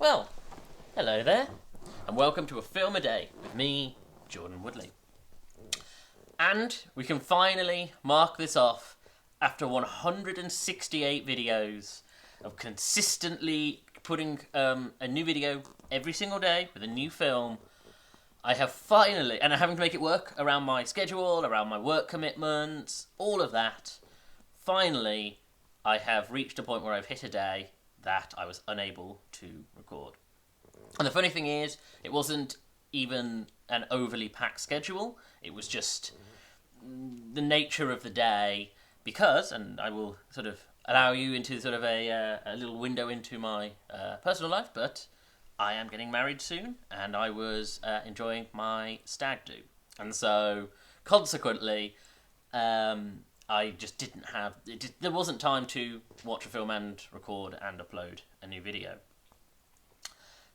Well, hello there, and welcome to A Film a Day with me, Jordan Woodley. And we can finally mark this off after 168 videos of consistently putting a new video every single day with a new film. I have finally, and I'm having to make it work around my schedule, around my work commitments, all of that. Finally, I have reached a point where I've hit a day that I was unable to record. And the funny thing is, it wasn't even an overly packed schedule. It was just the nature of the day because, and I will sort of allow you into sort of a little window into my personal life, but I am getting married soon, and I was enjoying my stag do. And so, consequently, I just didn't have... there wasn't time to watch a film and record and upload a new video.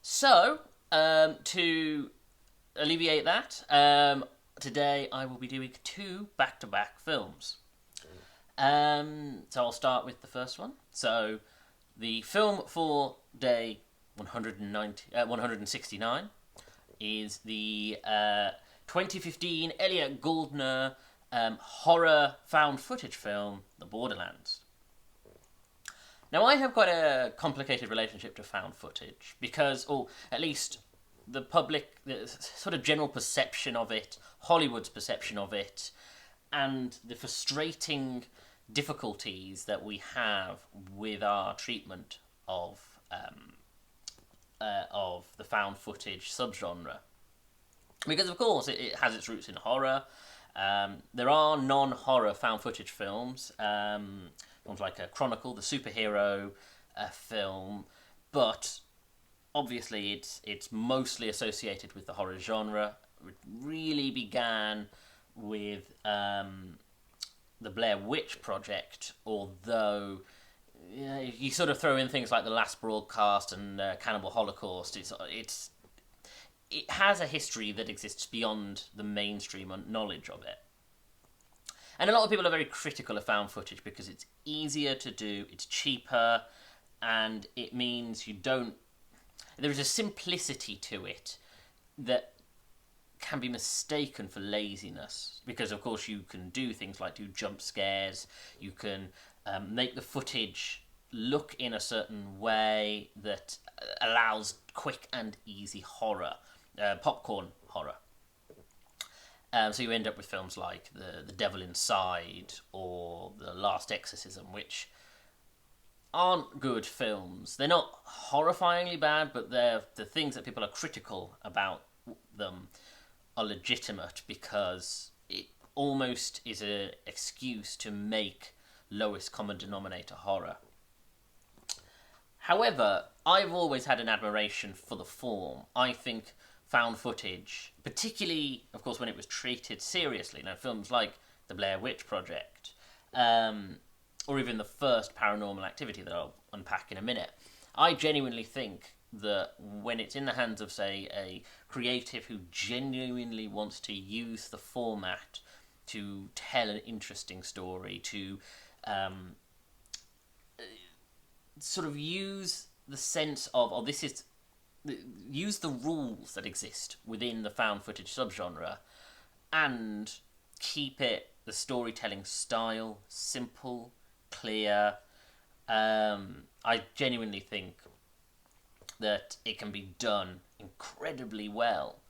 So, to alleviate that, today I will be doing two back-to-back films. So I'll start with the first one. So, the film for day 169 is the 2015 Elliot Goldner horror found footage film, The Borderlands. Now, I have quite a complicated relationship to found footage because, or at least the public, the sort of general perception of it, Hollywood's perception of it, and the frustrating difficulties that we have with our treatment of the found footage subgenre. Because, of course, it has its roots in horror. There are non-horror found footage films, films like Chronicle, the superhero film, but obviously it's mostly associated with the horror genre. It really began with the Blair Witch Project, although you sort of throw in things like The Last Broadcast and Cannibal Holocaust. It has a history that exists beyond the mainstream knowledge of it. And a lot of people are very critical of found footage because it's easier to do, it's cheaper, and it means you don't... there is a simplicity to it that can be mistaken for laziness. Because, of course, you can do things like do jump scares, you can make the footage look in a certain way that allows quick and easy horror. Popcorn horror. So you end up with films like The Devil Inside or The Last Exorcism, which aren't good films. They're not horrifyingly bad, but the things that people are critical about them are legitimate because it almost is an excuse to make lowest common denominator horror. However, I've always had an admiration for the form. I think found footage, particularly, of course, when it was treated seriously. Now, films like The Blair Witch Project, or even the first Paranormal Activity that I'll unpack in a minute, I genuinely think that when it's in the hands of, say, a creative who genuinely wants to use the format to tell an interesting story, to sort of use the sense of, use the rules that exist within the found footage subgenre and keep the storytelling style simple, clear. I genuinely think that it can be done incredibly well.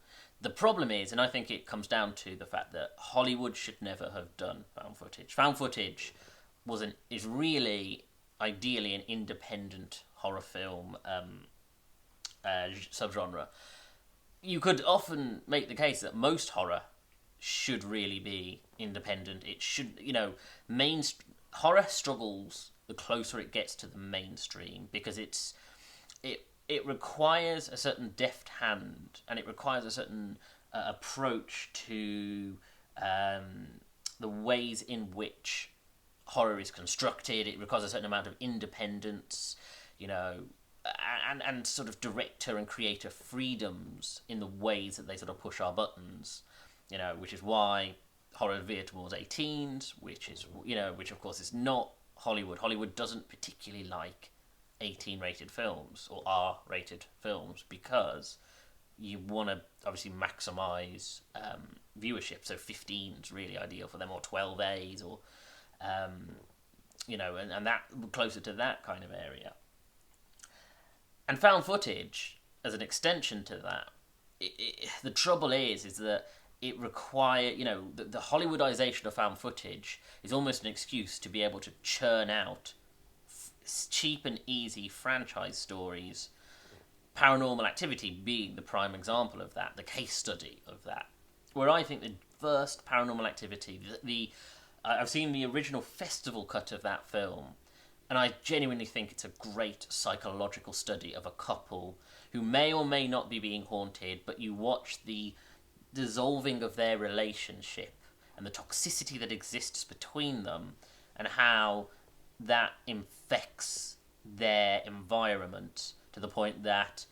The problem is, and I think it comes down to the fact that Hollywood should never have done found footage. Found footage is really ideally an independent horror film subgenre. You could often make the case that most horror should really be independent. It should, horror struggles the closer it gets to the mainstream because it requires a certain deft hand and it requires a certain approach to the ways in which horror is constructed. It requires a certain amount of independence, and sort of director and creator freedoms in the ways that they sort of push our buttons, which is why horror veered towards 18s, which of course is not Hollywood. Hollywood doesn't particularly like 18 rated films or R-rated films because you want to obviously maximise viewership. So 15 is really ideal for them, or 12As, or and that closer to that kind of area. And found footage as an extension to that. The trouble is that it requires, the Hollywoodization of found footage is almost an excuse to be able to churn out cheap and easy franchise stories. Paranormal Activity being the prime example of that, the case study of that. Where I think the first Paranormal Activity, I've seen the original festival cut of that film, and I genuinely think it's a great psychological study of a couple who may or may not be being haunted, but you watch the dissolving of their relationship and the toxicity that exists between them and how that infects their environment to the point that,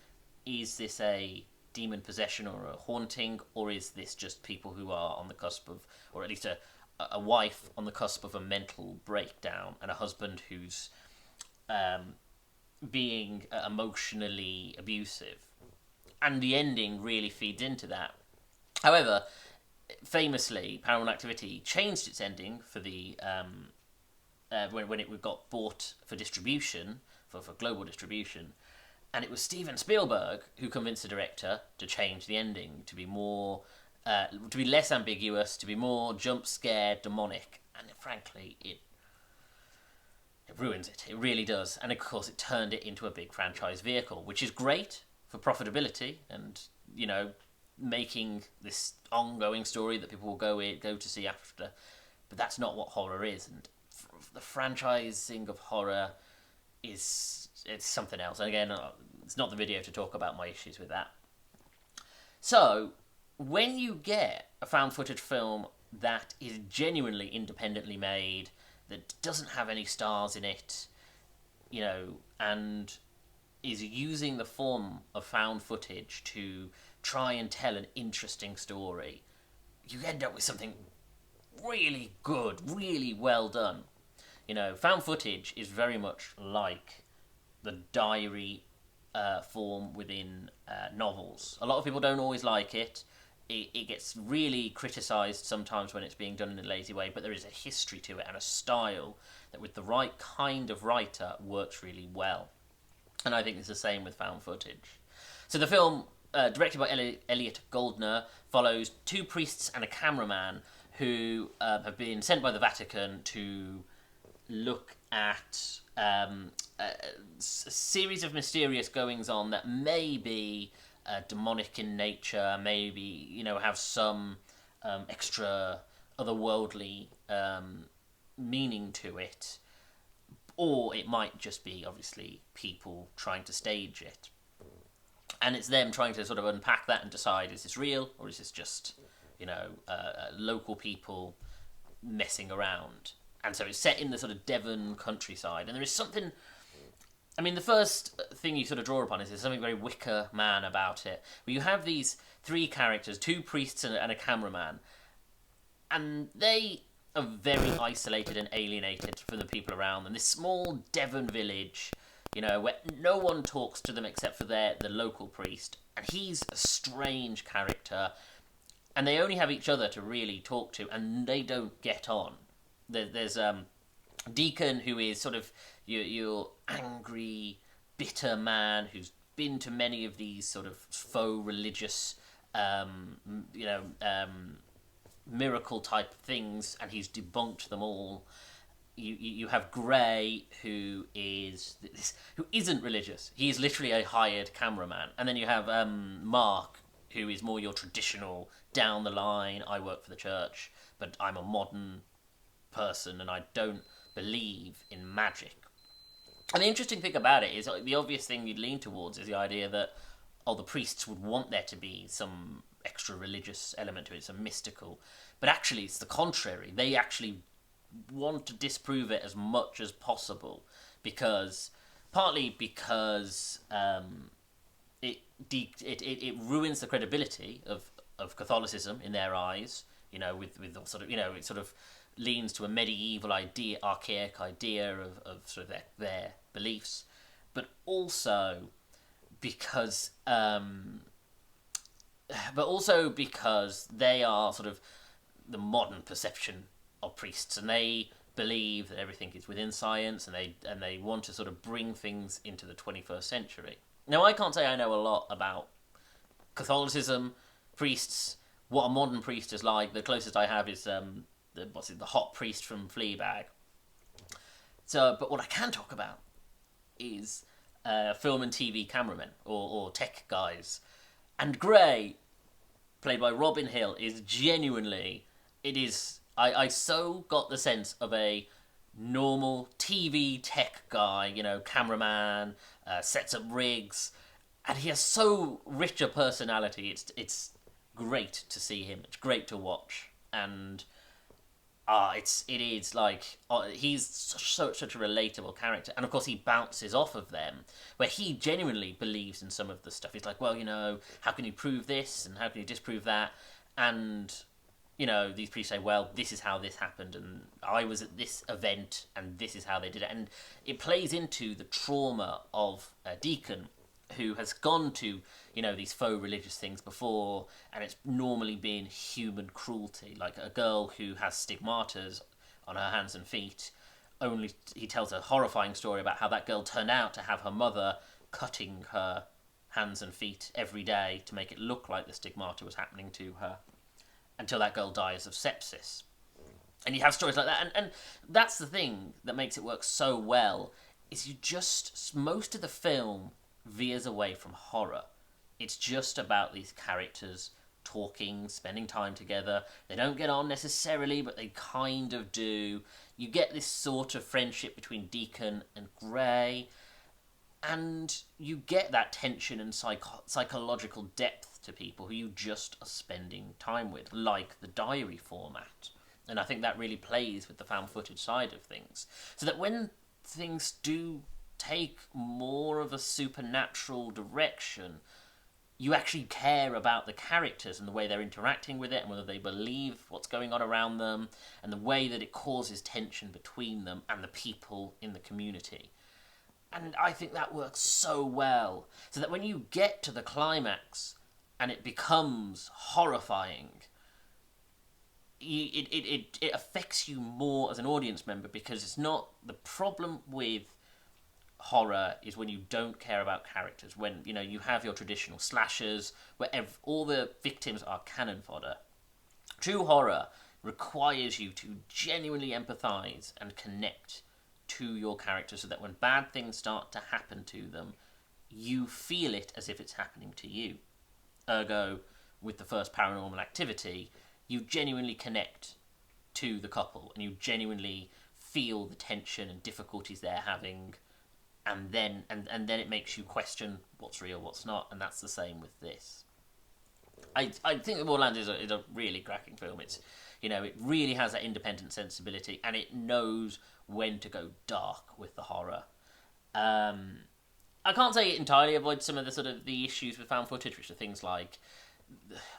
is this a demon possession or a haunting, or is this just people who are on the cusp of, or at least a wife on the cusp of a mental breakdown, and a husband who's being emotionally abusive? And the ending really feeds into that. However, famously, Paranormal Activity changed its ending for the when it got bought for distribution, for global distribution, and it was Steven Spielberg who convinced the director to change the ending to be more, to be less ambiguous, to be more jump scare, demonic, and frankly, it ruins it. It really does. And of course, it turned it into a big franchise vehicle, which is great for profitability and, making this ongoing story that people will go to see after. But that's not what horror is. And the franchising of horror it's something else. And again, it's not the video to talk about my issues with that. So, when you get a found footage film that is genuinely independently made, that doesn't have any stars in it, and is using the form of found footage to try and tell an interesting story, you end up with something really good, really well done. Found footage is very much like the diary form within novels. A lot of people don't always like it. It gets really criticised sometimes when it's being done in a lazy way, but there is a history to it and a style that with the right kind of writer works really well. And I think it's the same with found footage. So the film, directed by Elliot Goldner, follows two priests and a cameraman who have been sent by the Vatican to look at a series of mysterious goings-on that may be demonic in nature, maybe, have some extra otherworldly meaning to it. Or it might just be, obviously, people trying to stage it. And it's them trying to sort of unpack that and decide, is this real, or is this just, local people messing around? And so it's set in the sort of Devon countryside. And there is something... the first thing you sort of draw upon is there's something very Wicker Man about it. Where you have these three characters, two priests and a cameraman. And they are very isolated and alienated from the people around them. This small Devon village, where no one talks to them except for the local priest. And he's a strange character. And they only have each other to really talk to, and they don't get on. There's Deacon, who is sort of your angry, bitter man who's been to many of these sort of faux religious, miracle type things, and he's debunked them all. You have Gray, who isn't religious. He is literally a hired cameraman, and then you have Mark, who is more your traditional down the line. I work for the church, but I'm a modern person, and I don't believe in magic. And the interesting thing about it is, the obvious thing you'd lean towards is the idea that, the priests would want there to be some extra religious element to it, some mystical. But actually, it's the contrary. They actually want to disprove it as much as possible, partly because it ruins the credibility of Catholicism in their eyes. With sort of, it sort of leans to a medieval idea, archaic idea of sort of their beliefs. but also because they are sort of the modern perception of priests, and they believe that everything is within science, and they want to sort of bring things into the 21st century. Now, I can't say I know a lot about Catholicism, priests, what a modern priest is like. The closest I have is the hot priest from Fleabag. So, but what I can talk about is film and TV cameramen or tech guys. And Gray, played by Robin Hill, is genuinely... I so got the sense of a normal TV tech guy, cameraman, sets up rigs, and he has so rich a personality. It's great to see him. It's great to watch, and he's such a relatable character, and of course he bounces off of them, where he genuinely believes in some of the stuff. He's like, well, how can you prove this and how can you disprove that? And these priests say, well, this is how this happened, and I was at this event, and this is how they did it. And it plays into the trauma of a deacon who has gone to, these faux religious things before, and it's normally been human cruelty. Like a girl who has stigmatas on her hands and feet, he tells a horrifying story about how that girl turned out to have her mother cutting her hands and feet every day to make it look like the stigmata was happening to her, until that girl dies of sepsis. And you have stories like that, and that's the thing that makes it work so well, is most of the film veers away from horror. It's just about these characters talking, spending time together. They don't get on necessarily, but they kind of do. You get this sort of friendship between Deacon and Gray, and you get that tension and psychological depth to people who you just are spending time with, like the diary format. And I think that really plays with the found footage side of things. So that when things do take more of a supernatural direction, you actually care about the characters and the way they're interacting with it, and whether they believe what's going on around them, and the way that it causes tension between them and the people in the community. And I think that works so well, so that when you get to the climax and it becomes horrifying, it affects you more as an audience member, because it's not the problem with horror is when you don't care about characters, when you have your traditional slashers where all the victims are cannon fodder. True horror requires you to genuinely empathize and connect to your characters, so that when bad things start to happen to them, you feel it as if it's happening to you. Ergo, with the first Paranormal Activity, you genuinely connect to the couple, and you genuinely feel the tension and difficulties they're having, and then it makes you question what's real, what's not, and that's the same with this. I think that Borderlands is a really cracking film. It's it really has that independent sensibility, and it knows when to go dark with the horror. I can't say it entirely avoids some of the sort of the issues with found footage, which are things like,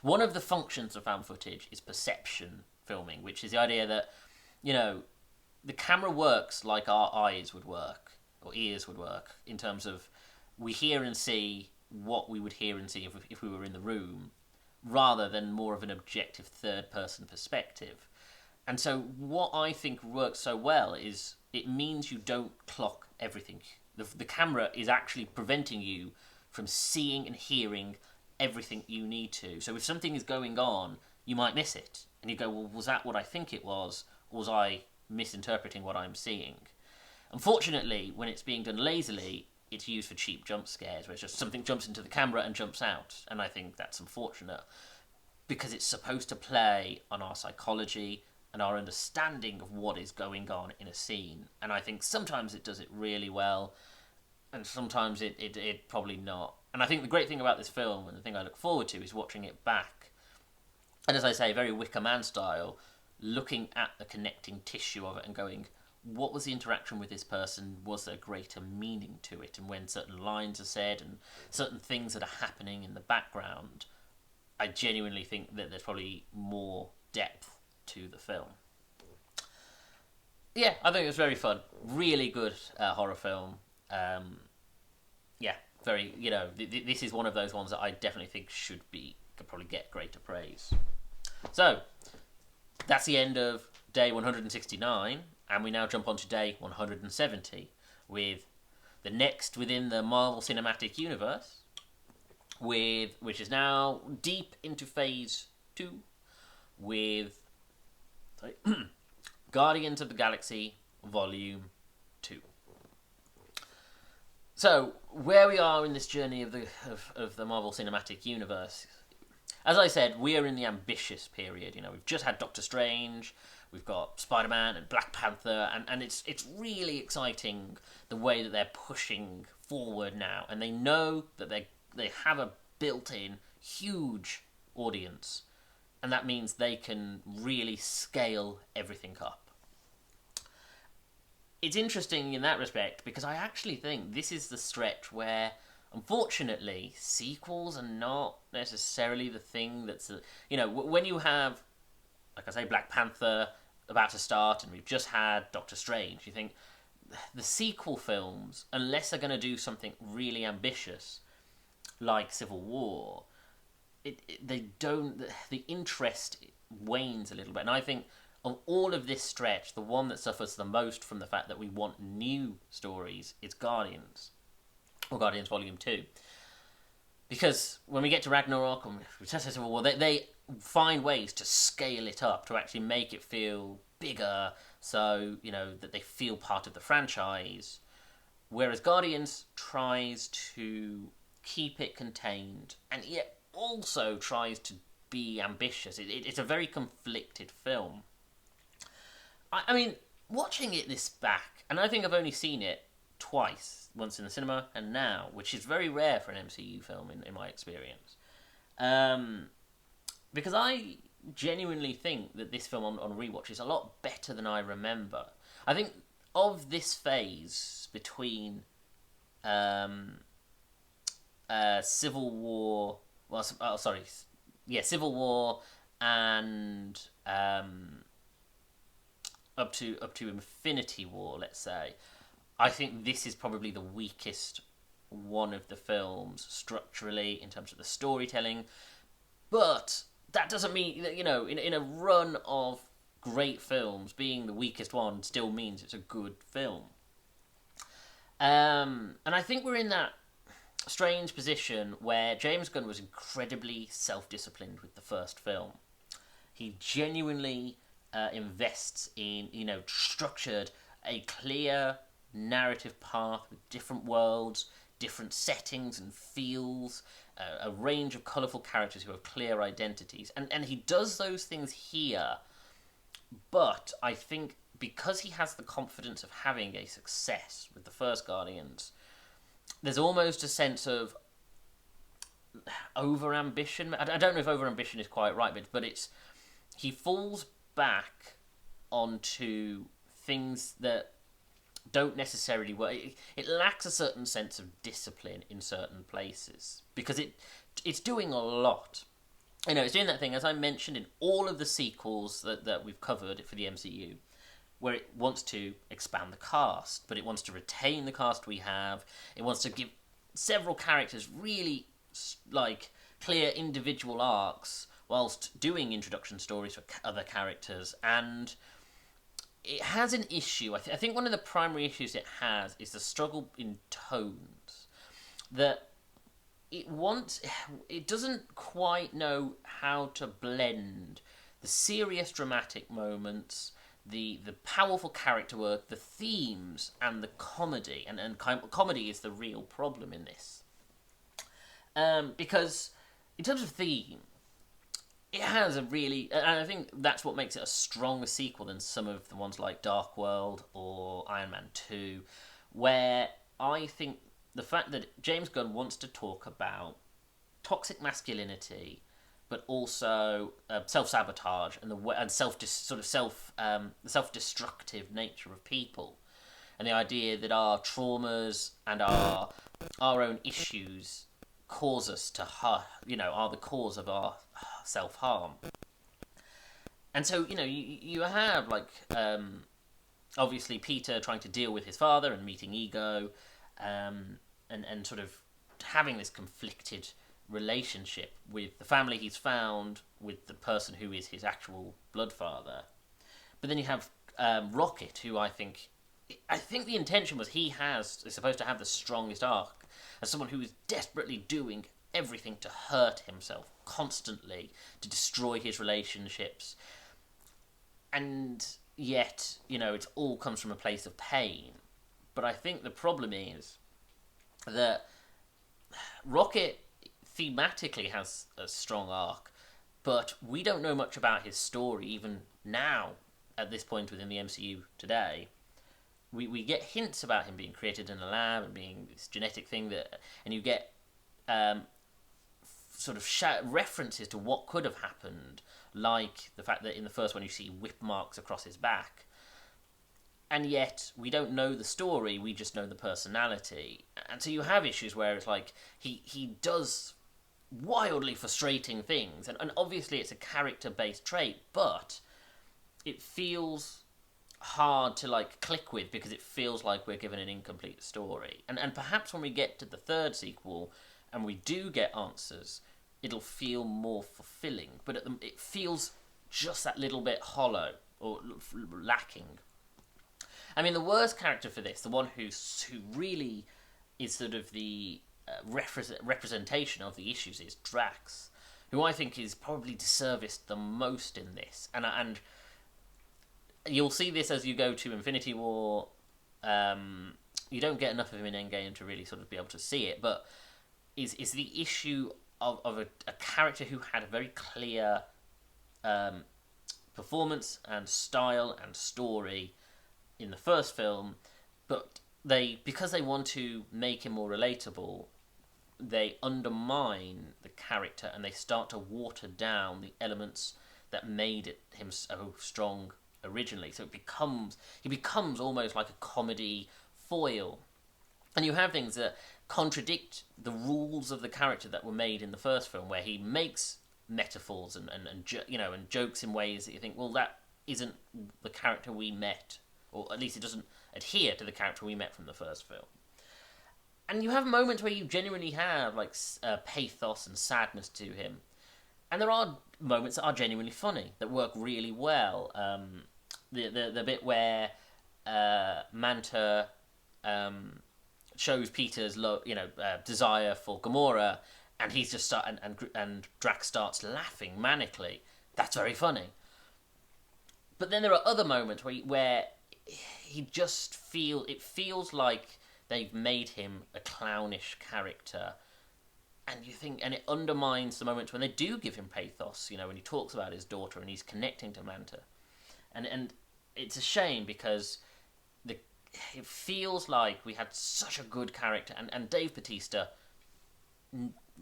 one of the functions of found footage is perception filming, which is the idea that the camera works like our eyes would work, or ears would work, in terms of we hear and see what we would hear and see if we were in the room, rather than more of an objective third-person perspective. And so what I think works so well is it means you don't clock everything. The camera is actually preventing you from seeing and hearing everything you need to. So if something is going on, you might miss it. And you go, well, was that what I think it was? Or was I misinterpreting what I'm seeing? Unfortunately, when it's being done lazily, it's used for cheap jump scares, where it's just something jumps into the camera and jumps out. And I think that's unfortunate, because it's supposed to play on our psychology and our understanding of what is going on in a scene. And I think sometimes it does it really well, and sometimes it probably not. And I think the great thing about this film, and the thing I look forward to, is watching it back. And as I say, very Wicker Man style, looking at the connecting tissue of it and going, what was the interaction with this person? Was there greater meaning to it? And when certain lines are said and certain things that are happening in the background, I genuinely think that there's probably more depth to the film. Yeah, I think it was very fun. Really good horror film. yeah, very, this is one of those ones that I definitely think could probably get greater praise. So, that's the end of day 169, and we now jump on to day 170 with the next within the Marvel Cinematic Universe, which is now deep into phase 2 with Guardians of the Galaxy Volume 2. So, where we are in this journey of the Marvel Cinematic Universe, as I said, we are in the ambitious period. We've just had Doctor Strange, we've got Spider-Man and Black Panther, and it's really exciting the way that they're pushing forward now, and they know that they have a built-in huge audience, and that means they can really scale everything up. It's interesting in that respect because I actually think this is the stretch where, unfortunately, sequels are not necessarily the thing that's... when you have, like I say, Black Panther about to start and we've just had Doctor Strange, you think the sequel films, unless they're going to do something really ambitious like Civil War, they don't... The interest wanes a little bit. And I think of all of this stretch, the one that suffers the most from the fact that we want new stories is Guardians. Or Guardians Volume 2. Because when we get to Ragnarok and Civil War, they find ways to scale it up, to actually make it feel bigger, so, that they feel part of the franchise. Whereas Guardians tries to keep it contained, and yet also tries to be ambitious. It's a very conflicted film. I mean, watching it this back, and I think I've only seen it twice, once in the cinema and now, which is very rare for an MCU film in my experience. Because I genuinely think that this film on rewatch is a lot better than I remember. I think of this phase between Civil War, Civil War and up to Infinity War, let's say, I think this is probably the weakest one of the films structurally in terms of the storytelling. But that doesn't mean that, in a run of great films, being the weakest one still means it's a good film. And I think we're in that strange position where James Gunn was incredibly self-disciplined with the first film. He genuinely invests in, structured a clear narrative path with different worlds, different settings and feels, a range of colourful characters who have clear identities. And he does those things here, but I think because he has the confidence of having a success with the first Guardians, there's almost a sense of over-ambition. I don't know if over-ambition is quite right, but he falls back onto things that don't necessarily work. It lacks a certain sense of discipline in certain places because it's doing a lot. It's doing that thing, as I mentioned, in all of the sequels that we've covered for the MCU, where it wants to expand the cast, but it wants to retain the cast we have. It wants to give several characters really clear individual arcs whilst doing introduction stories for other characters. And it has an issue. I think one of the primary issues it has is the struggle in tones. That it doesn't quite know how to blend the serious dramatic moments, the powerful character work, the themes, and the comedy. And comedy is the real problem in this. Because in terms of theme, it has a really... And I think that's what makes it a stronger sequel than some of the ones like Dark World or Iron Man 2, where I think the fact that James Gunn wants to talk about toxic masculinity, but also self-sabotage and the self-destructive nature of people, and the idea that our traumas and our own issues cause us to are the cause of our self-harm. And so you have obviously Peter trying to deal with his father and meeting Ego, and and sort of having this conflicted relationship with the family he's found, with the person who is his actual blood father. But then you have Rocket, who I think the intention was is supposed to have the strongest arc as someone who is desperately doing everything to hurt himself constantly, to destroy his relationships, and yet, it all comes from a place of pain. But I think the problem is that Rocket thematically has a strong arc, but we don't know much about his story even now, at this point within the MCU today. We get hints about him being created in a lab and being this genetic thing and you get sort of references to what could have happened, like the fact that in the first one you see whip marks across his back. And yet, we don't know the story, we just know the personality. And so you have issues where it's like, he does wildly frustrating things, and obviously it's a character-based trait, but it feels hard to click with, because it feels like we're given an incomplete story. And perhaps when we get to the third sequel, and we do get answers, it'll feel more fulfilling. But it feels just that little bit hollow, or lacking. I mean, the worst character for this, the one who really is sort of the representation of the issues, is Drax, who I think is probably disserviced the most in this. And you'll see this as you go to Infinity War. You don't get enough of him in Endgame to really sort of be able to see it, but is the issue of a character who had a very clear performance and style and story in the first film, but because they want to make him more relatable, they undermine the character and they start to water down the elements that made him so strong originally. So he becomes almost like a comedy foil, and you have things that contradict the rules of the character that were made in the first film, where he makes metaphors and jokes in ways that you think, well, that isn't the character we met, or at least it doesn't adhere to the character we met from the first film. And you have moments where you genuinely have pathos and sadness to him, and there are moments that are genuinely funny, that work really well. The bit where Manta shows Peter's desire for Gamora, and he's just and Drax starts laughing manically. That's very funny. But then there are other moments where he just feels like they've made him a clownish character, and you think, and it undermines the moments when they do give him pathos. When he talks about his daughter and he's connecting to Manta, and it's a shame, because it feels like we had such a good character, and Dave Bautista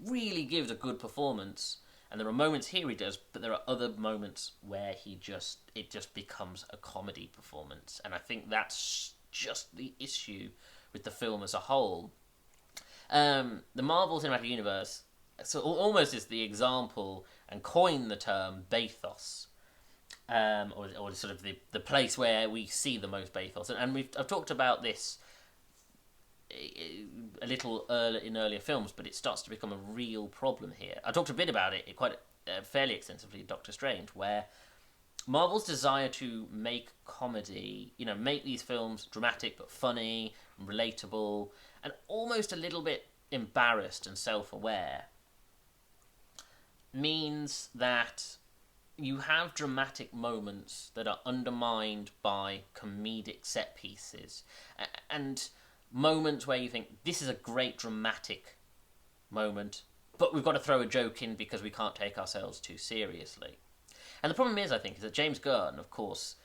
really gives a good performance. And there are moments here he does, but there are other moments where it just becomes a comedy performance. And I think that's just the issue with the film as a whole. The Marvel Cinematic Universe almost is the example and coined the term bathos, or sort of the place where we see the most bathos. And I've talked about this a little in earlier films, but it starts to become a real problem here. I talked a bit about it quite fairly extensively in Doctor Strange, where Marvel's desire to make comedy, make these films dramatic but funny and relatable and almost a little bit embarrassed and self-aware, means that you have dramatic moments that are undermined by comedic set pieces, and moments where you think, this is a great dramatic moment, but we've got to throw a joke in because we can't take ourselves too seriously. And the problem is that James Gunn, of course,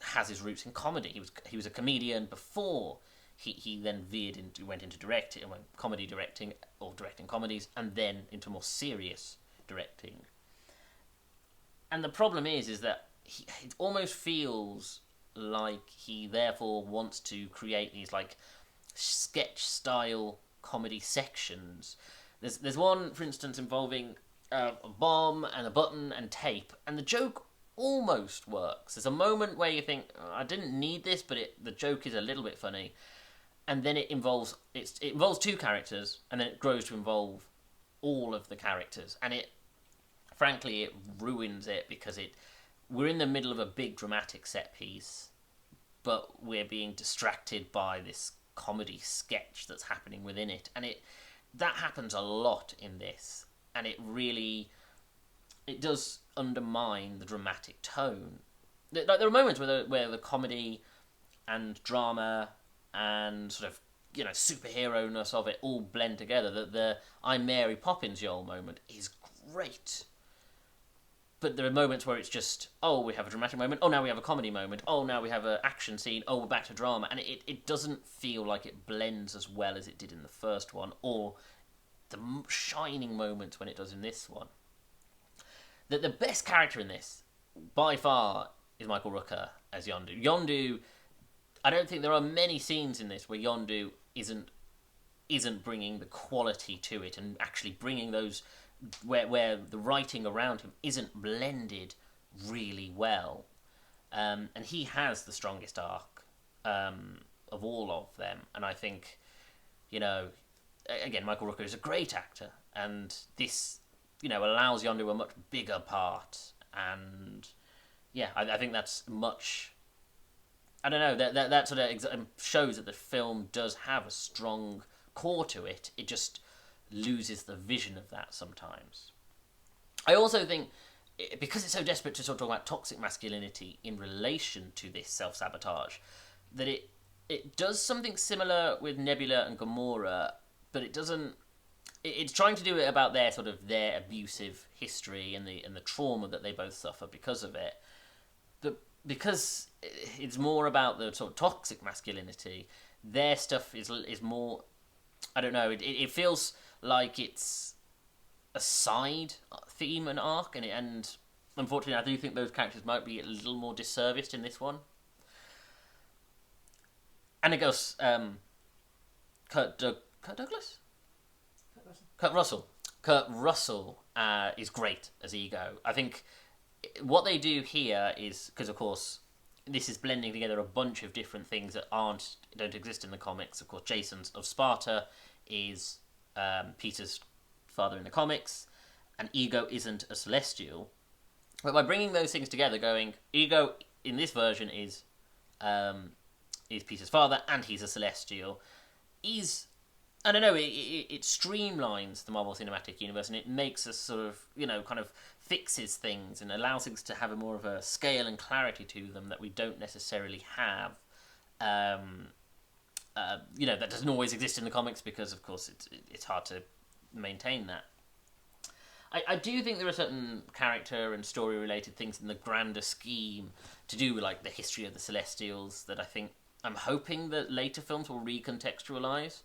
has his roots in comedy. He was a comedian before he then went into directing, went comedy directing, or directing comedies, and then into more serious directing. And the problem is that it almost feels like he therefore wants to create these sketch style comedy sections. There's one, for instance, involving a bomb and a button and tape, and the joke almost works. There's a moment where you think, I didn't need this, but the joke is a little bit funny. and then it involves two characters, and then it grows to involve all of the characters, and frankly it ruins it because we're in the middle of a big dramatic set piece, but we're being distracted by this comedy sketch that's happening within it, and that happens a lot in this, and it does undermine the dramatic tone. Like, there are moments where the comedy and drama and sort of, you know, superhero-ness of it all blend together. The I'm Mary Poppins y'all moment is great. But there are moments where it's just, oh, we have a dramatic moment, oh, now we have a comedy moment, oh, now we have an action scene, oh, we're back to drama. And it doesn't feel like it blends as well as it did in the first one, or the shining moments when it does in this one. The best character in this, by far, is Michael Rooker as Yondu. Yondu, I don't think there are many scenes in this where Yondu isn't bringing the quality to it and actually bringing those where the writing around him isn't blended really well. And he has the strongest arc of all of them. And I think, you know, again, Michael Rooker is a great actor, and this, you know, allows Yondu a much bigger part. And yeah, I think that's much. I don't know, that sort of shows that the film does have a strong core to it. It just loses the vision of that sometimes. I also think, because it's so desperate to sort of talk about toxic masculinity in relation to this self-sabotage, that it does something similar with Nebula and Gamora, but it doesn't. It's trying to do it about their abusive history and the trauma that they both suffer because of it. But because it's more about the sort of toxic masculinity, their stuff is more. I don't know. It feels like it's a side theme and arc, and unfortunately, I do think those characters might be a little more disserviced in this one. And it goes, Kurt Douglas? Kurt Russell. Kurt Russell is great as Ego. I think what they do here is, because of course this is blending together a bunch of different things that don't exist in the comics. Of course, Jason's of Sparta is Peter's father in the comics, and Ego isn't a Celestial. But by bringing those things together, going, Ego in this version is Peter's father, and he's a Celestial, I don't know, it streamlines the Marvel Cinematic Universe, and it makes us sort of, you know, kind of fixes things and allows things to have a more of a scale and clarity to them that we don't necessarily have. You know, that doesn't always exist in the comics because, of course, it's hard to maintain that. I do think there are certain character and story-related things in the grander scheme to do with, like, the history of the Celestials that I'm hoping that later films will recontextualise.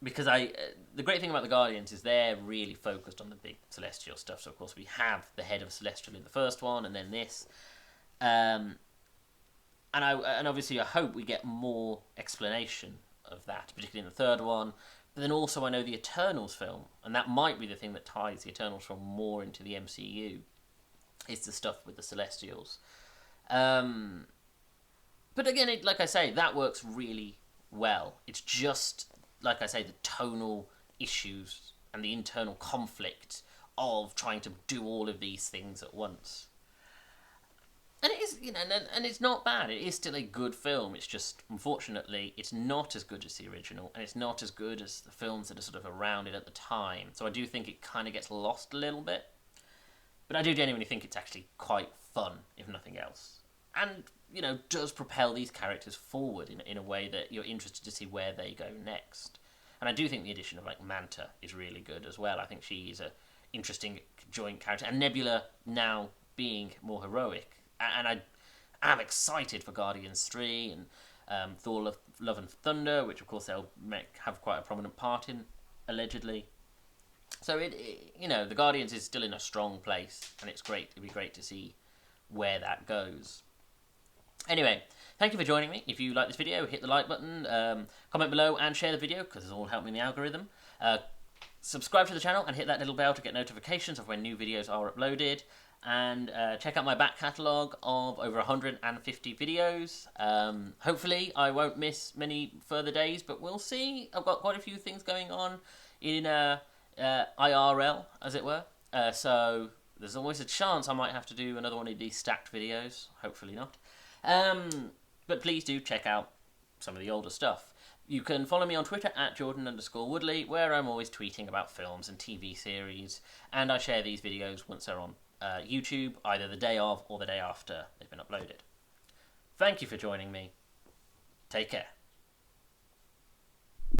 Because the great thing about the Guardians is they're really focused on the big Celestial stuff. So, of course, we have the head of Celestial in the first one, and then this. And obviously I hope we get more explanation of that, particularly in the third one. But then also I know the Eternals film, and that might be the thing that ties the Eternals film more into the MCU, is the stuff with the Celestials. But again, like I say, that works really well. It's just, like I say, the tonal issues and the internal conflict of trying to do all of these things at once. And it is, you know, and it's not bad. It is still a good film. It's just, unfortunately, it's not as good as the original, and it's not as good as the films that are sort of around it at the time. So I do think it kind of gets lost a little bit. But I do genuinely think it's actually quite fun, if nothing else. And, you know, does propel these characters forward in a way that you're interested to see where they go next. And I do think the addition of, like, Manta is really good as well. I think she is a interesting joint character. And Nebula now being more heroic. And I'm excited for Guardians 3 and Thor Love and Thunder, which, of course, they'll have quite a prominent part in, allegedly. So, you know, the Guardians is still in a strong place, and it's great. It'd be great to see where that goes. Anyway, thank you for joining me. If you like this video, hit the like button, comment below and share the video, because it's all helping the algorithm. subscribe to the channel and hit that little bell to get notifications of when new videos are uploaded. And check out my back catalogue of over 150 videos. Hopefully I won't miss many further days, but we'll see. I've got quite a few things going on in IRL, as it were. So there's always a chance I might have to do another one of these stacked videos. Hopefully not. But please do check out some of the older stuff. You can follow me on Twitter at Jordan_Woodley, where I'm always tweeting about films and TV series, and I share these videos once they're on YouTube, either the day of or the day after they've been uploaded. Thank you for joining me. Take care.